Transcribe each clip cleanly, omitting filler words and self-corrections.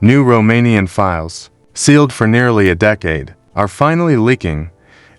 New Romanian files, sealed for nearly a decade, are finally leaking,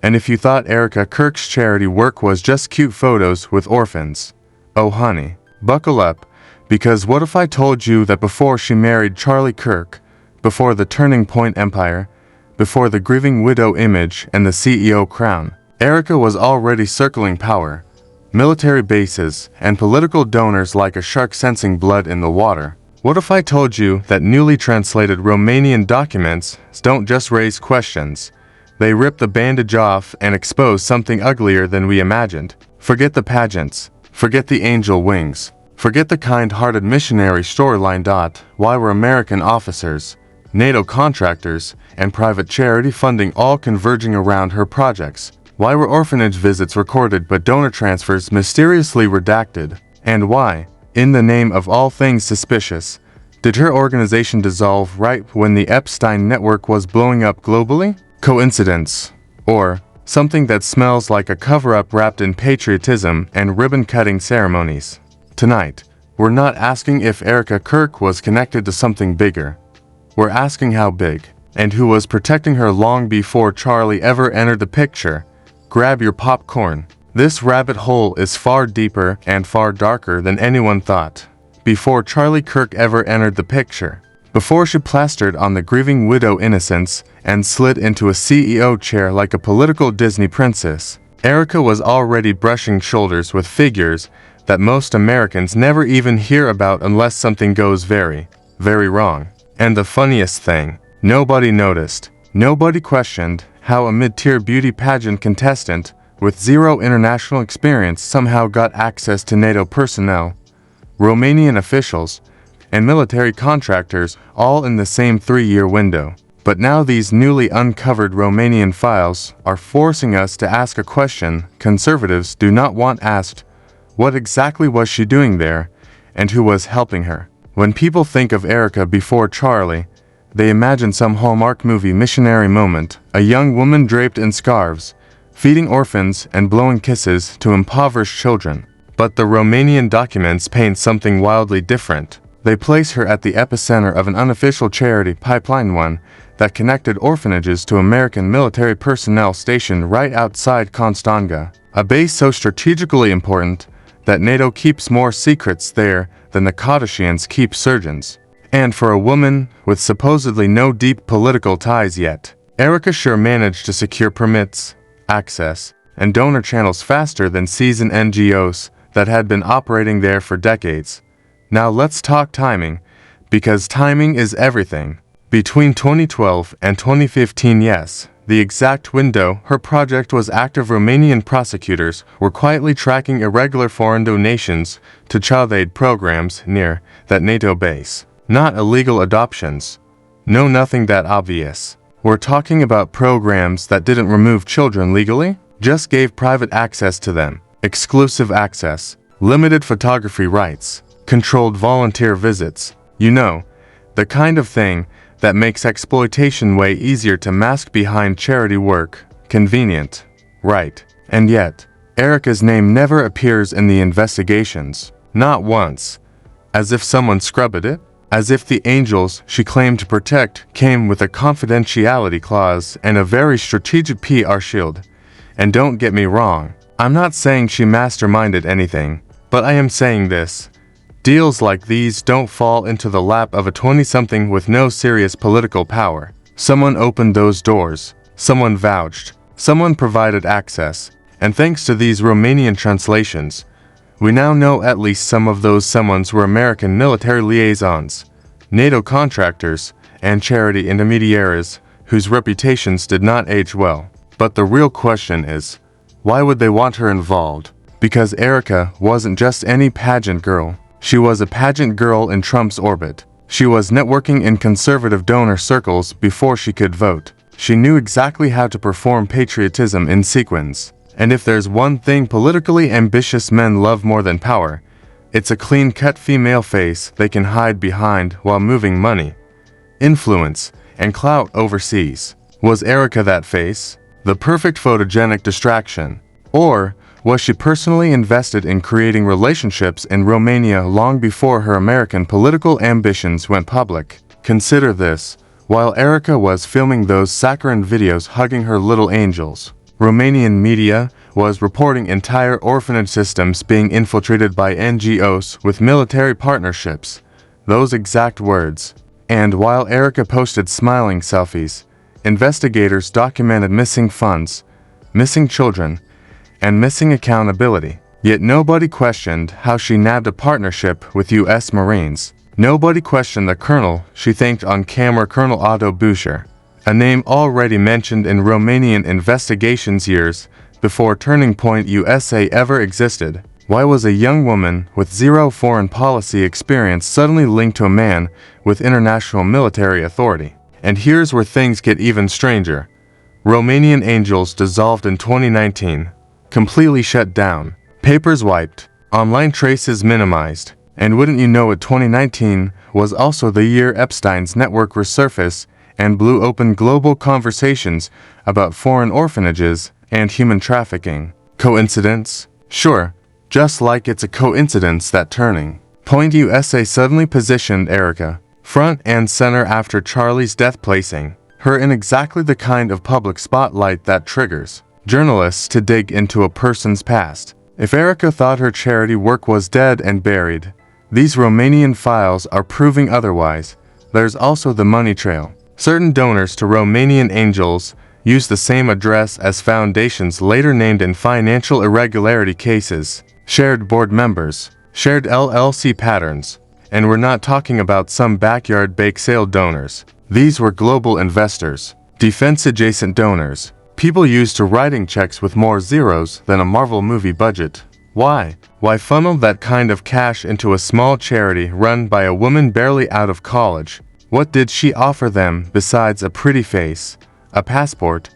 and if you thought Erika Kirk's charity work was just cute photos with orphans, oh honey, buckle up, because what if I told you that before she married Charlie Kirk, before the Turning Point Empire, before the grieving widow image and the CEO crown, Erika was already circling power, military bases, and political donors like a shark sensing blood in the water? What if I told you that newly translated Romanian documents don't just raise questions, they rip the bandage off and expose something uglier than we imagined? Forget the pageants, forget the angel wings, forget the kind-hearted missionary storyline. Why were American officers, NATO contractors, and private charity funding all converging around her projects? Why were orphanage visits recorded but donor transfers mysteriously redacted? And why, in the name of all things suspicious, did her organization dissolve right when the Epstein network was blowing up globally? Coincidence? Or something that smells like a cover-up wrapped in patriotism and ribbon-cutting ceremonies? Tonight, we're not asking if Erika Kirk was connected to something bigger. We're asking how big, and who was protecting her long before Charlie ever entered the picture. Grab your popcorn. This rabbit hole is far deeper and far darker than anyone thought. Before Charlie Kirk ever entered the picture, before she plastered on the grieving widow innocence and slid into a CEO chair like a political Disney princess, Erika was already brushing shoulders with figures that most Americans never even hear about unless something goes very, very wrong. And the funniest thing, nobody noticed, nobody questioned how a mid-tier beauty pageant contestant with zero international experience somehow got access to NATO personnel, Romanian officials, and military contractors all in the same 3-year window. But now these newly uncovered Romanian files are forcing us to ask a question conservatives do not want asked: what exactly was she doing there, and who was helping her? When people think of Erika before Charlie, they imagine some Hallmark movie missionary moment, a young woman draped in scarves, feeding orphans and blowing kisses to impoverished children. But the Romanian documents paint something wildly different. They place her at the epicenter of an unofficial charity pipeline, one that connected orphanages to American military personnel stationed right outside Constanga, a base so strategically important that NATO keeps more secrets there than the Kardashians keep surgeons. And for a woman with supposedly no deep political ties yet, Erika sure managed to secure permits, access, and donor channels faster than seasoned NGOs that had been operating there for decades. Now let's talk timing, because timing is everything. Between 2012 and 2015, yes, the exact window her project was active, Romanian prosecutors were quietly tracking irregular foreign donations to child aid programs near that NATO base. Not illegal adoptions. No, nothing that obvious. We're talking about programs that didn't remove children legally, just gave private access to them, exclusive access, limited photography rights, controlled volunteer visits. You know, the kind of thing that makes exploitation way easier to mask behind charity work. Convenient, right? And yet, Erika's name never appears in the investigations. Not once. As if someone scrubbed it? As if the angels she claimed to protect came with a confidentiality clause and a very strategic PR shield. And don't get me wrong, I'm not saying she masterminded anything, but I am saying this. Deals like these don't fall into the lap of a 20-something with no serious political power. Someone opened those doors, someone vouched, someone provided access, and thanks to these Romanian translations, we now know at least some of those someones were American military liaisons, NATO contractors, and charity intermediaries whose reputations did not age well. But the real question is, why would they want her involved? Because Erika wasn't just any pageant girl. She was a pageant girl in Trump's orbit. She was networking in conservative donor circles before she could vote. She knew exactly how to perform patriotism in sequence. And if there's one thing politically ambitious men love more than power, it's a clean-cut female face they can hide behind while moving money, influence, and clout overseas. Was Erika that face? The perfect photogenic distraction? Or was she personally invested in creating relationships in Romania long before her American political ambitions went public? Consider this. While Erika was filming those saccharine videos hugging her little angels, Romanian media was reporting entire orphanage systems being infiltrated by NGOs with military partnerships. Those exact words. And while Erika posted smiling selfies, investigators documented missing funds, missing children, and missing accountability. Yet nobody questioned how she nabbed a partnership with U.S. Marines. Nobody questioned the colonel she thanked on camera, Colonel Otto Bücher, a name already mentioned in Romanian investigations years before Turning Point USA ever existed. Why was a young woman with zero foreign policy experience suddenly linked to a man with international military authority? And here's where things get even stranger. Romanian Angels dissolved in 2019, completely shut down, papers wiped, online traces minimized. And wouldn't you know it, 2019 was also the year Epstein's network resurfaced and blew open global conversations about foreign orphanages and human trafficking. Coincidence? Sure, just like it's a coincidence that Turning Point USA suddenly positioned Erika front and center after Charlie's death, placing her in exactly the kind of public spotlight that triggers journalists to dig into a person's past. If Erika thought her charity work was dead and buried, these Romanian files are proving otherwise. There's also the money trail. Certain donors to Romanian Angels use the same address as foundations later named in financial irregularity cases, shared board members, shared LLC patterns, and we're not talking about some backyard bake sale donors. These were global investors, defense-adjacent donors, people used to writing checks with more zeros than a Marvel movie budget. Why? Why funnel that kind of cash into a small charity run by a woman barely out of college? What did she offer them besides a pretty face, a passport,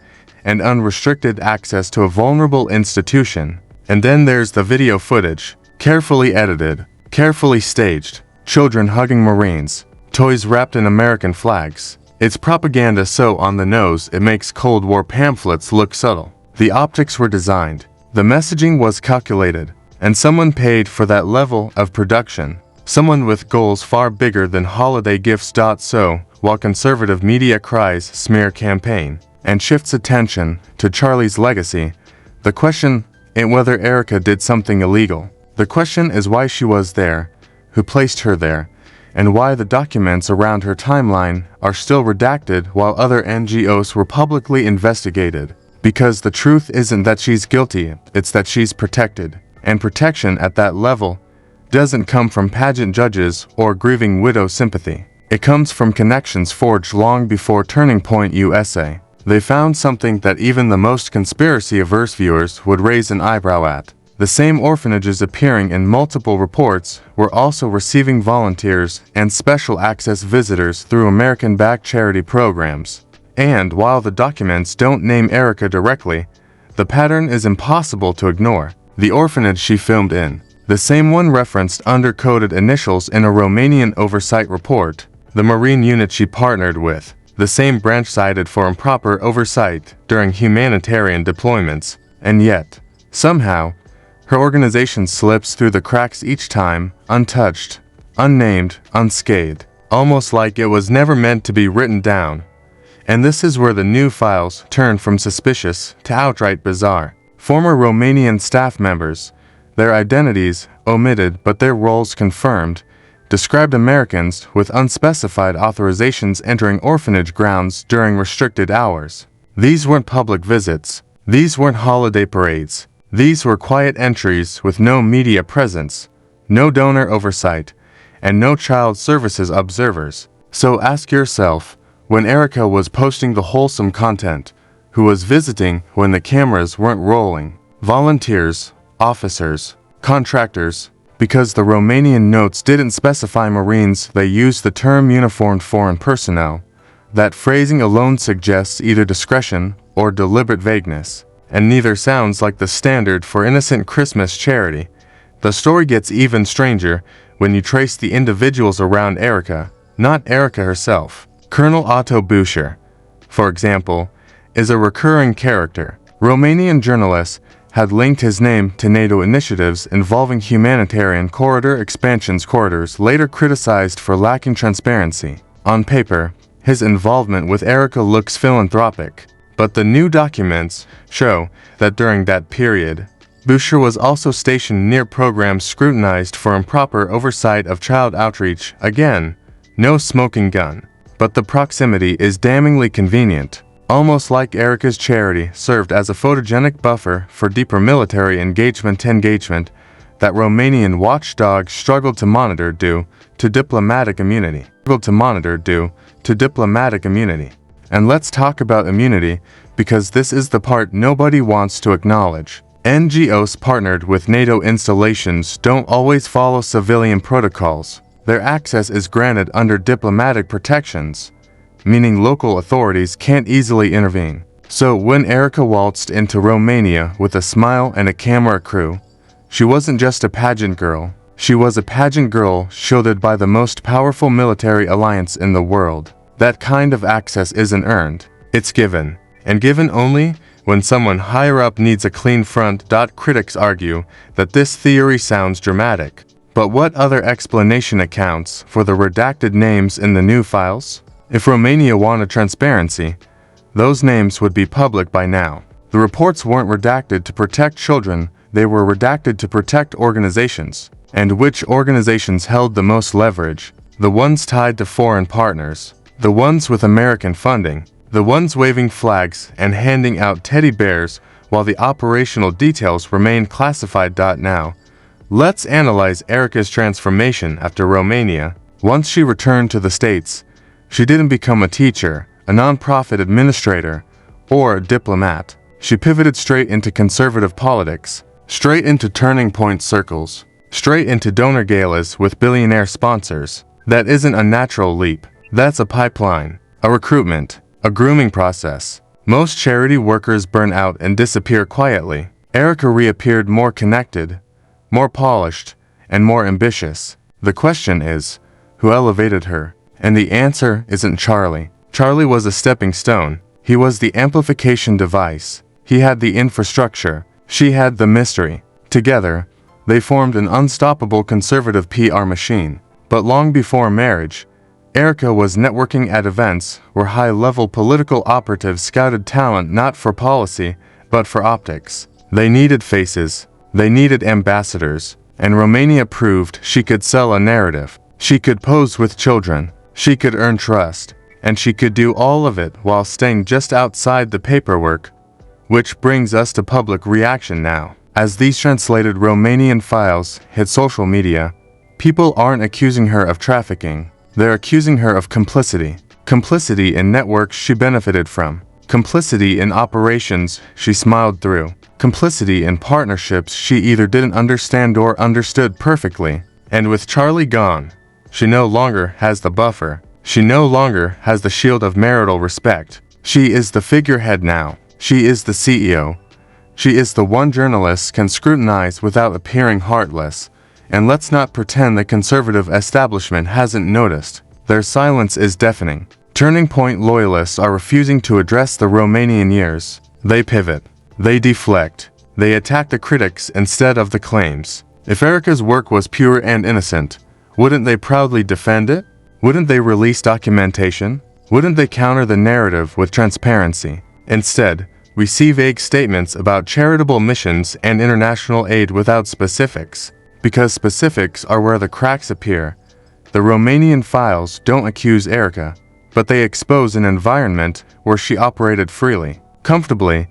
and unrestricted access to a vulnerable institution? And then there's the video footage, carefully edited, carefully staged, children hugging Marines, toys wrapped in American flags. It's propaganda so on the nose it makes Cold War pamphlets look subtle. The optics were designed. The messaging was calculated, and someone paid for that level of production. Someone with goals far bigger than holiday gifts. So, while conservative media cries smear campaign and shifts attention to Charlie's legacy, the question ain't whether Erika did something illegal. The question is why she was there, who placed her there, and why the documents around her timeline are still redacted while other NGOs were publicly investigated. Because the truth isn't that she's guilty, it's that she's protected. And protection at that level doesn't come from pageant judges or grieving widow sympathy. It comes from connections forged long before Turning Point USA. They found something that even the most conspiracy-averse viewers would raise an eyebrow at. The same orphanages appearing in multiple reports were also receiving volunteers and special access visitors through American-backed charity programs. And while the documents don't name Erika directly, the pattern is impossible to ignore. The orphanage she filmed in, the same one referenced under coded initials in a Romanian oversight report, the Marine unit she partnered with, the same branch cited for improper oversight during humanitarian deployments, and yet, somehow, her organization slips through the cracks each time, untouched, unnamed, unscathed, almost like it was never meant to be written down. And this is where the new files turn from suspicious to outright bizarre. Former Romanian staff members, their identities omitted but their roles confirmed, described Americans with unspecified authorizations entering orphanage grounds during restricted hours. These weren't public visits. These weren't holiday parades. These were quiet entries with no media presence, no donor oversight, and no child services observers. So ask yourself, when Erika was posting the wholesome content, who was visiting when the cameras weren't rolling? Volunteers, officers, contractors. Because the Romanian notes didn't specify Marines, they used the term uniformed foreign personnel. That phrasing alone suggests either discretion or deliberate vagueness, and neither sounds like the standard for innocent Christmas charity. The story gets even stranger when you trace the individuals around Erika, not Erika herself. Colonel Otto Bücher, for example, is a recurring character. Romanian journalists had linked his name to NATO initiatives involving humanitarian corridor expansions, corridors later criticized for lacking transparency. On paper, his involvement with Erika looks philanthropic, but the new documents show that during that period, Boucher was also stationed near programs scrutinized for improper oversight of child outreach. Again, no smoking gun, but the proximity is damningly convenient. Almost like Erika's charity served as a photogenic buffer for deeper military engagement that Romanian watchdogs struggled to monitor due to diplomatic immunity. And let's talk about immunity, because this is the part nobody wants to acknowledge. NGOs partnered with NATO installations don't always follow civilian protocols. Their access is granted under diplomatic protections, meaning local authorities can't easily intervene. So when Erika waltzed into Romania with a smile and a camera crew, she wasn't just a pageant girl. She was a pageant girl shielded by the most powerful military alliance in the world. That kind of access isn't earned. It's given, and given only when someone higher up needs a clean front. Critics argue that this theory sounds dramatic. But what other explanation accounts for the redacted names in the new files? If Romania wanted transparency, those names would be public by now. The reports weren't redacted to protect children, they were redacted to protect organizations. And which organizations held the most leverage? The ones tied to foreign partners, the ones with American funding, the ones waving flags and handing out teddy bears while the operational details remained classified. Now, let's analyze Erika's transformation after Romania. Once she returned to the States, she didn't become a teacher, a nonprofit administrator, or a diplomat. She pivoted straight into conservative politics, straight into turning point circles, straight into donor galas with billionaire sponsors. That isn't a natural leap. That's a pipeline, a recruitment, a grooming process. Most charity workers burn out and disappear quietly. Erika reappeared more connected, more polished, and more ambitious. The question is, who elevated her? And the answer isn't Charlie. Charlie was a stepping stone. He was the amplification device. He had the infrastructure. She had the mystery. Together, they formed an unstoppable conservative PR machine. But long before marriage, Erika was networking at events where high-level political operatives scouted talent not for policy, but for optics. They needed faces. They needed ambassadors. And Romania proved she could sell a narrative. She could pose with children. She could earn trust. And she could do all of it while staying just outside the paperwork. Which brings us to public reaction now. As these translated Romanian files hit social media, people aren't accusing her of trafficking. They're accusing her of complicity. Complicity in networks she benefited from. Complicity in operations she smiled through. Complicity in partnerships she either didn't understand or understood perfectly. And with Charlie gone, she no longer has the buffer. She no longer has the shield of marital respect. She is the figurehead now. She is the CEO. She is the one journalists can scrutinize without appearing heartless. And let's not pretend the conservative establishment hasn't noticed. Their silence is deafening. Turning point loyalists are refusing to address the Romanian years. They pivot. They deflect. They attack the critics instead of the claims. If Erika's work was pure and innocent, wouldn't they proudly defend it? Wouldn't they release documentation? Wouldn't they counter the narrative with transparency? Instead, we see vague statements about charitable missions and international aid without specifics. Because specifics are where the cracks appear. The Romanian files don't accuse Erika, but they expose an environment where she operated freely, comfortably,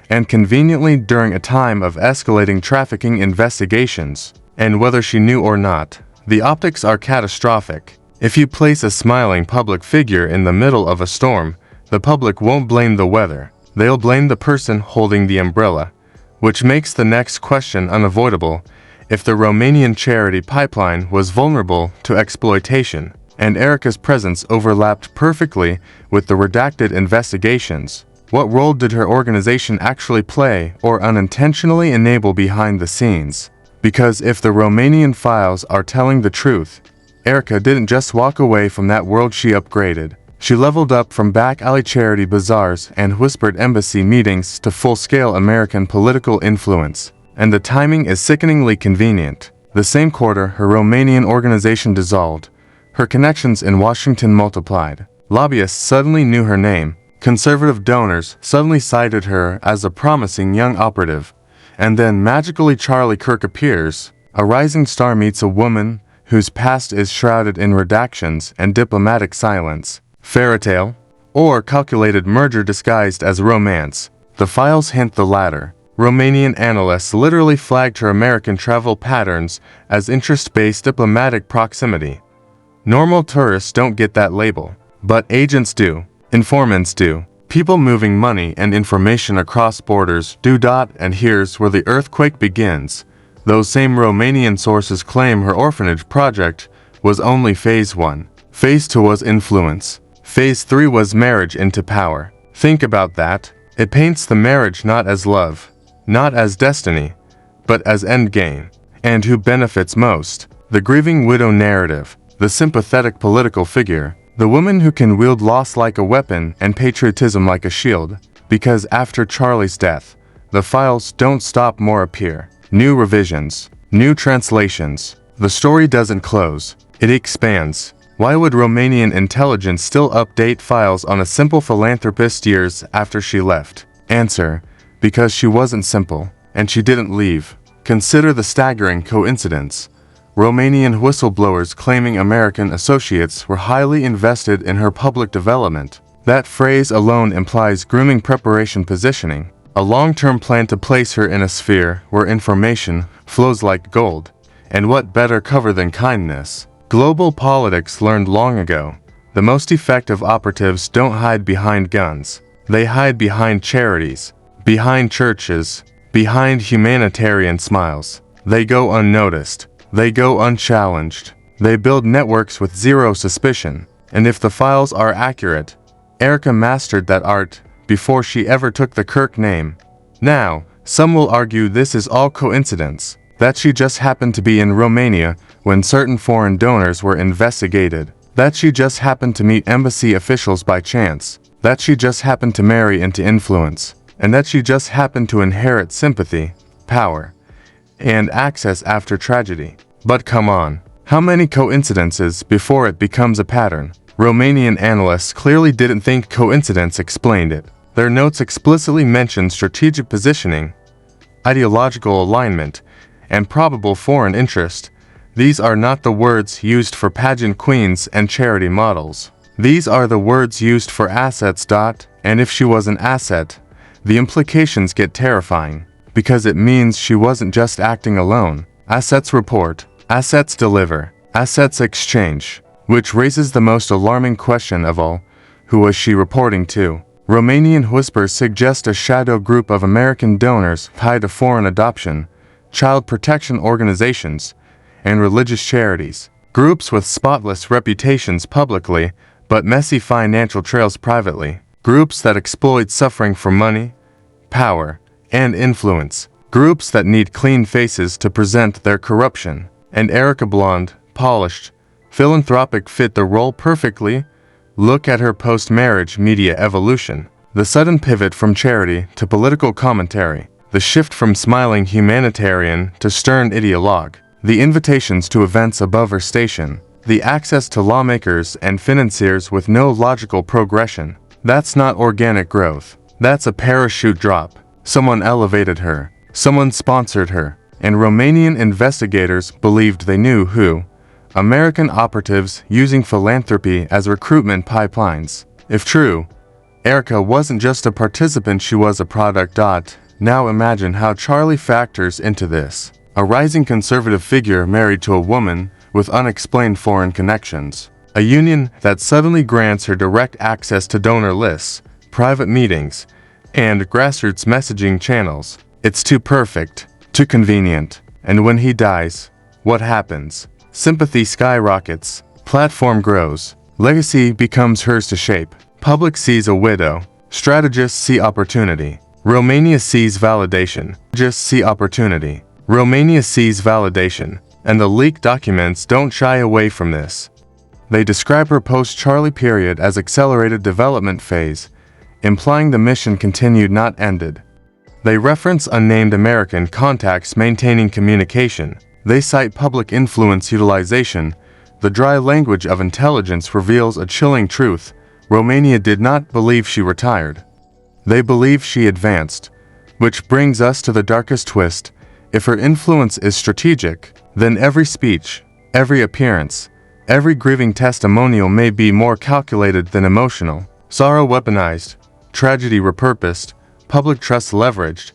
and conveniently during a time of escalating trafficking investigations. And whether she knew or not, the optics are catastrophic. If you place a smiling public figure in the middle of a storm, the public won't blame the weather. They'll blame the person holding the umbrella, which makes the next question unavoidable. If the Romanian charity pipeline was vulnerable to exploitation, and Erika's presence overlapped perfectly with the redacted investigations, what role did her organization actually play or unintentionally enable behind the scenes? Because if the Romanian files are telling the truth, Erika didn't just walk away from that world, she upgraded. She leveled up from back-alley charity bazaars and whispered embassy meetings to full-scale American political influence. And the timing is sickeningly convenient. The same quarter her Romanian organization dissolved, Her connections in Washington multiplied. Lobbyists suddenly knew her name. Conservative donors suddenly cited her as a promising young operative. And then magically Charlie Kirk appears. A rising star meets a woman whose past is shrouded in redactions and diplomatic silence. Fairytale? Or calculated merger disguised as romance? The files hint the latter. Romanian analysts literally flagged her American travel patterns as interest-based diplomatic proximity. Normal tourists don't get that label, but agents do. Informants do. People moving money and information across borders do. And here's where the earthquake begins. Those same Romanian sources claim her orphanage project was only phase 1. Phase 2 was influence. Phase 3 was marriage into power. Think about that. It paints the marriage not as love, not as destiny, but as endgame. And who benefits most? The grieving widow narrative, the sympathetic political figure, the woman who can wield loss like a weapon and patriotism like a shield. Because after Charlie's death, the files don't stop, more appear. New revisions, new translations. The story doesn't close, it expands. Why would Romanian intelligence still update files on a simple philanthropist years after she left? Answer: because she wasn't simple, and she didn't leave. Consider the staggering coincidence. Romanian whistleblowers claiming American associates were highly invested in her public development. That phrase alone implies grooming preparation positioning, a long-term plan to place her in a sphere where information flows like gold. And what better cover than kindness? Global politics learned long ago. The most effective operatives don't hide behind guns. They hide behind charities, behind churches, behind humanitarian smiles. They go unnoticed. They go unchallenged. They build networks with zero suspicion. And if the files are accurate, Erika mastered that art before she ever took the Kirk name. Now, some will argue this is all coincidence, that she just happened to be in Romania when certain foreign donors were investigated, that she just happened to meet embassy officials by chance, that she just happened to marry into influence, and that she just happened to inherit sympathy, power, and access after tragedy. But come on, how many coincidences before it becomes a pattern? Romanian analysts clearly didn't think coincidence explained it. Their notes explicitly mentioned strategic positioning, ideological alignment, and probable foreign interest. These are not the words used for pageant queens and charity models. These are the words used for assets. And if she was an asset, the implications get terrifying, because it means she wasn't just acting alone. Assets report, assets deliver, assets exchange, which raises the most alarming question of all: who was she reporting to? Romanian whispers suggest a shadow group of American donors tied to foreign adoption, child protection organizations, and religious charities. Groups with spotless reputations publicly, but messy financial trails privately. Groups that exploit suffering for money, power, and influence. Groups that need clean faces to present their corruption. And Erika, blonde, polished, philanthropic, fit the role perfectly. Look at her post-marriage media evolution. The sudden pivot from charity to political commentary. The shift from smiling humanitarian to stern ideologue. The invitations to events above her station. The access to lawmakers and financiers with no logical progression. That's not organic growth. That's a parachute drop. Someone elevated her. Someone sponsored her. And Romanian investigators believed they knew who. American operatives using philanthropy as recruitment pipelines. If true, Erika wasn't just a participant, she was a product. Now imagine how Charlie factors into this. A rising conservative figure married to a woman with unexplained foreign connections. A union that suddenly grants her direct access to donor lists, private meetings, and grassroots messaging channels. It's too perfect, too convenient. And when he dies, what happens? Sympathy skyrockets, platform grows, legacy becomes hers to shape. Public sees a widow, strategists see opportunity. Romania sees validation, just see opportunity. Romania sees validation, and the leaked documents don't shy away from this. They describe her post-Charlie period as accelerated development phase, implying the mission continued, not ended. They reference unnamed American contacts maintaining communication. They cite public influence utilization, The dry language of intelligence reveals a chilling truth. Romania did not believe she retired. They believe she advanced. Which brings us to the darkest twist. If her influence is strategic, then every speech, every appearance, every grieving testimonial may be more calculated than emotional. Sorrow weaponized, tragedy repurposed, public trust leveraged.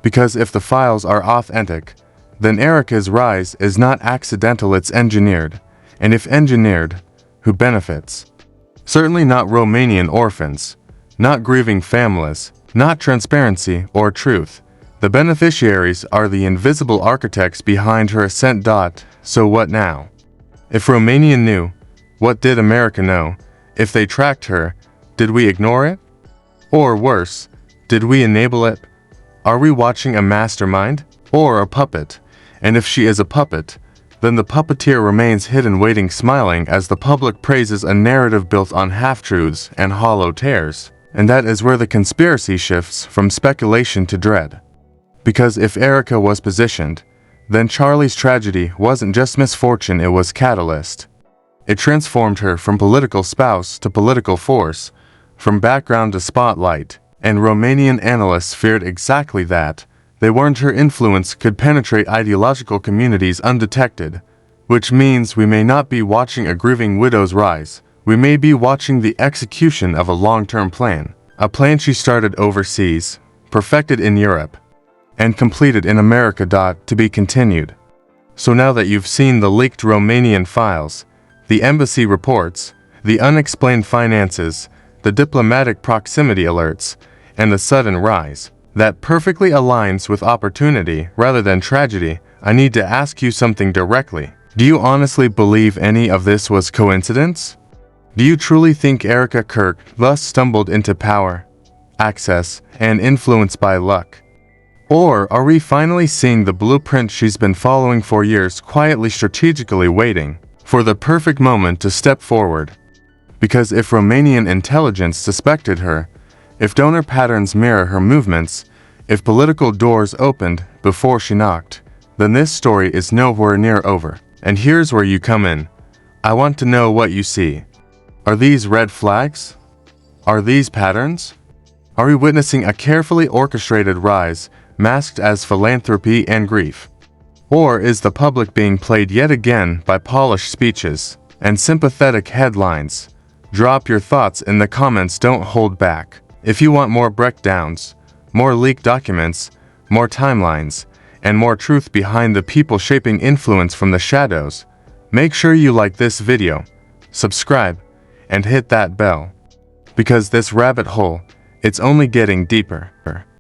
Because if the files are authentic, then Erika's rise is not accidental, it's engineered. And if engineered, who benefits? Certainly not Romanian orphans, not grieving families, not transparency or truth. The beneficiaries are the invisible architects behind her ascent. So what now? If Romania knew, what did America know? If they tracked her, did we ignore it? Or worse, did we enable it? Are we watching a mastermind or a puppet? And if she is a puppet, then the puppeteer remains hidden, waiting, smiling as the public praises a narrative built on half-truths and hollow tears. And that is where the conspiracy shifts from speculation to dread. Because if Erika was positioned, then Charlie's tragedy wasn't just misfortune, it was catalyst. It transformed her from political spouse to political force, from background to spotlight, and Romanian analysts feared exactly that. They warned her influence could penetrate ideological communities undetected, which means we may not be watching a grieving widow's rise. We may be watching the execution of a long-term plan, a plan she started overseas, perfected in Europe, and completed in America. To be continued. So now that you've seen the leaked Romanian files, the embassy reports, the unexplained finances, the diplomatic proximity alerts, and the sudden rise that perfectly aligns with opportunity rather than tragedy, I need to ask you something directly. Do you honestly believe any of this was coincidence? Do you truly think Erika Kirk thus stumbled into power, access, and influence by luck? Or are we finally seeing the blueprint she's been following for years, quietly, strategically waiting for the perfect moment to step forward? Because if Romanian intelligence suspected her, if donor patterns mirror her movements, if political doors opened before she knocked, then this story is nowhere near over. And here's where you come in. I want to know what you see. Are these red flags? Are these patterns? Are we witnessing a carefully orchestrated rise, masked as philanthropy and grief? Or is the public being played yet again by polished speeches and sympathetic headlines? Drop your thoughts in the comments, don't hold back. If you want more breakdowns, more leaked documents, more timelines, and more truth behind the people shaping influence from the shadows, make sure you like this video, subscribe, and hit that bell. Because this rabbit hole, it's only getting deeper.